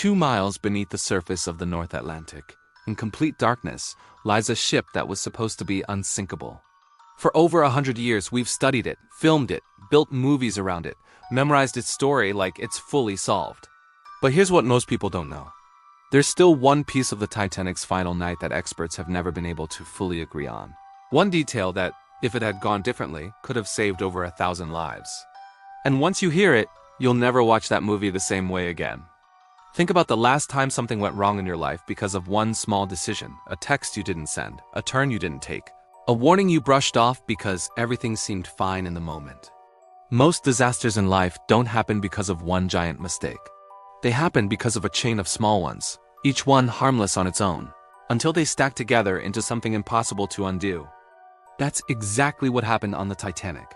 2 miles beneath the surface of the North Atlantic, in complete darkness, lies a ship that was supposed to be unsinkable. For over 100 years, we've studied it, filmed it, built movies around it, memorized its story like it's fully solved. But here's what most people don't know. There's still one piece of the Titanic's final night that experts have never been able to fully agree on. One detail that, if it had gone differently, could have saved over 1,000 lives. And once you hear it, you'll never watch that movie the same way again. Think about the last time something went wrong in your life because of one small decision, a text you didn't send, a turn you didn't take, a warning you brushed off because everything seemed fine in the moment. Most disasters in life don't happen because of one giant mistake. They happen because of a chain of small ones, each one harmless on its own, until they stack together into something impossible to undo. That's exactly what happened on the Titanic.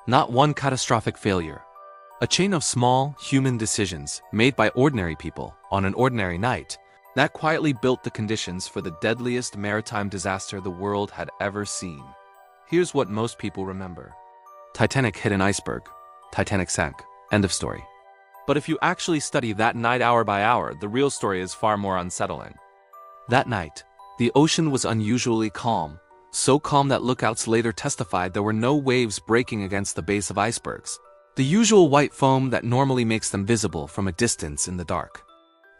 Not one catastrophic failure. A chain of small, human decisions made by ordinary people on an ordinary night that quietly built the conditions for the deadliest maritime disaster the world had ever seen. Here's what most people remember. Titanic hit an iceberg. Titanic sank. End of story. But if you actually study that night hour by hour, the real story is far more unsettling. That night, the ocean was unusually calm, so calm that lookouts later testified there were no waves breaking against the base of icebergs, the usual white foam that normally makes them visible from a distance in the dark.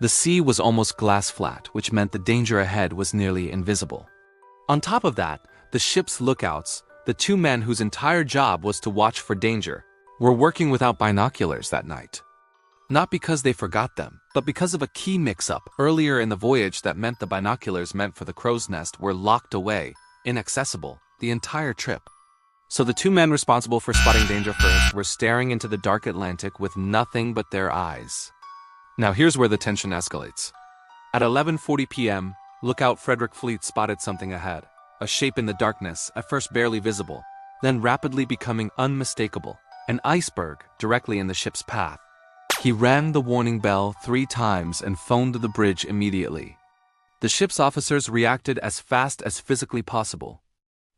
The sea was almost glass flat, which meant the danger ahead was nearly invisible. On top of that, the ship's lookouts, the two men whose entire job was to watch for danger, were working without binoculars that night. Not because they forgot them, but because of a key mix-up earlier in the voyage that meant the binoculars meant for the crow's nest were locked away, inaccessible, the entire trip. So the two men responsible for spotting danger first were staring into the dark Atlantic with nothing but their eyes. Now here's where the tension escalates. At 11:40 p.m., lookout Frederick Fleet spotted something ahead, a shape in the darkness, at first barely visible, then rapidly becoming unmistakable, an iceberg directly in the ship's path. He rang the warning bell 3 times and phoned the bridge immediately. The ship's officers reacted as fast as physically possible.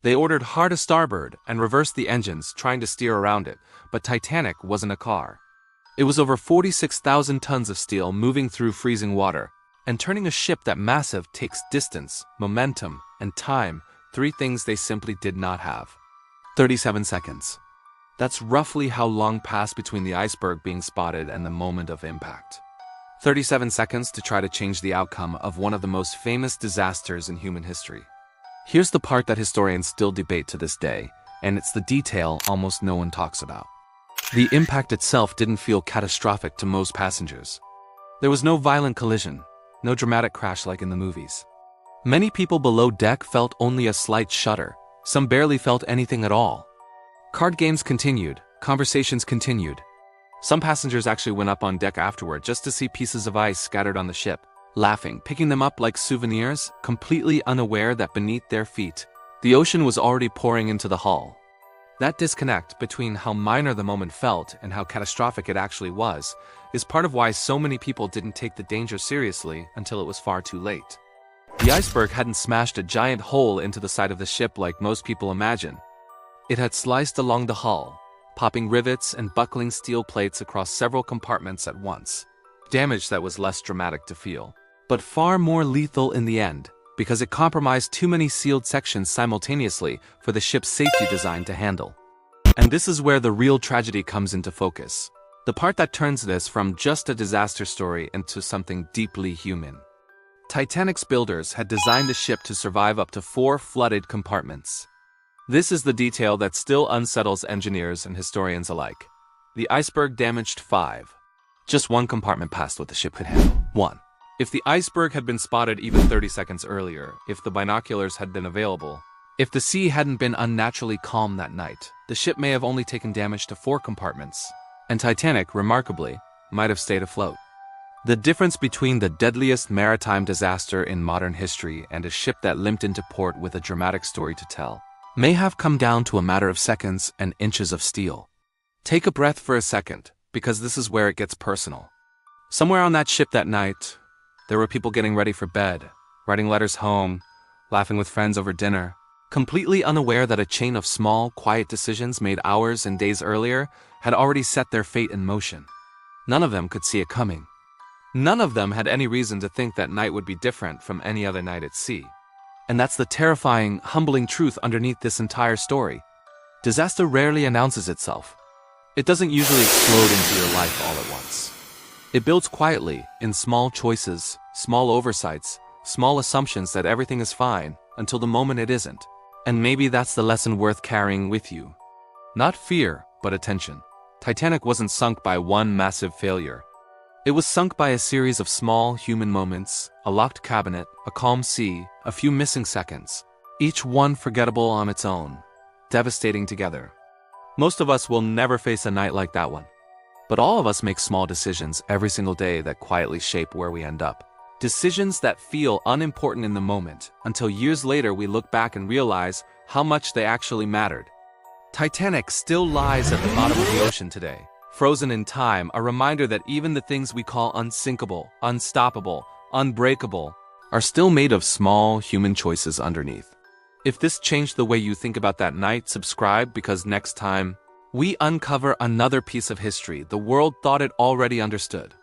They ordered hard to starboard and reversed the engines, trying to steer around it, but Titanic wasn't a car. It was over 46,000 tons of steel moving through freezing water, and turning a ship that massive takes distance, momentum, and time, 3 things they simply did not have. 37 seconds. That's roughly how long passed between the iceberg being spotted and the moment of impact. 37 seconds to try to change the outcome of one of the most famous disasters in human history. Here's the part that historians still debate to this day, and it's the detail almost no one talks about. The impact itself didn't feel catastrophic to most passengers. There was no violent collision, no dramatic crash like in the movies. Many people below deck felt only a slight shudder, some barely felt anything at all. Card games continued, conversations continued. Some passengers actually went up on deck afterward just to see pieces of ice scattered on the ship, laughing, picking them up like souvenirs, completely unaware that beneath their feet, the ocean was already pouring into the hull. That disconnect between how minor the moment felt and how catastrophic it actually was is part of why so many people didn't take the danger seriously until it was far too late. The iceberg hadn't smashed a giant hole into the side of the ship like most people imagine. It had sliced along the hull, popping rivets and buckling steel plates across several compartments at once. Damage that was less dramatic to feel, but far more lethal in the end, because it compromised too many sealed sections simultaneously for the ship's safety design to handle. And this is where the real tragedy comes into focus. The part that turns this from just a disaster story into something deeply human. Titanic's builders had designed the ship to survive up to 4 flooded compartments. This is the detail that still unsettles engineers and historians alike. The iceberg damaged 5. Just 1 compartment passed what the ship could handle. 1. If the iceberg had been spotted even 30 seconds earlier, if the binoculars had been available, if the sea hadn't been unnaturally calm that night, the ship may have only taken damage to 4 compartments, and Titanic, remarkably, might have stayed afloat. The difference between the deadliest maritime disaster in modern history and a ship that limped into port with a dramatic story to tell may have come down to a matter of seconds and inches of steel. Take a breath for a second, because this is where it gets personal. Somewhere on that ship that night, there were people getting ready for bed, writing letters home, laughing with friends over dinner, completely unaware that a chain of small, quiet decisions made hours and days earlier had already set their fate in motion. None of them could see it coming. None of them had any reason to think that night would be different from any other night at sea. And that's the terrifying, humbling truth underneath this entire story. Disaster rarely announces itself. It doesn't usually explode into your life all at once. It builds quietly, in small choices, small oversights, small assumptions that everything is fine, until the moment it isn't. And maybe that's the lesson worth carrying with you. Not fear, but attention. Titanic wasn't sunk by one massive failure. It was sunk by a series of small human moments, a locked cabinet, a calm sea, a few missing seconds. Each one forgettable on its own, devastating together. Most of us will never face a night like that one. But all of us make small decisions every single day that quietly shape where we end up. Decisions that feel unimportant in the moment, until years later we look back and realize how much they actually mattered. Titanic still lies at the bottom of the ocean today, frozen in time, a reminder that even the things we call unsinkable, unstoppable, unbreakable, are still made of small human choices underneath. If this changed the way you think about that night, subscribe, because next time we uncover another piece of history the world thought it already understood.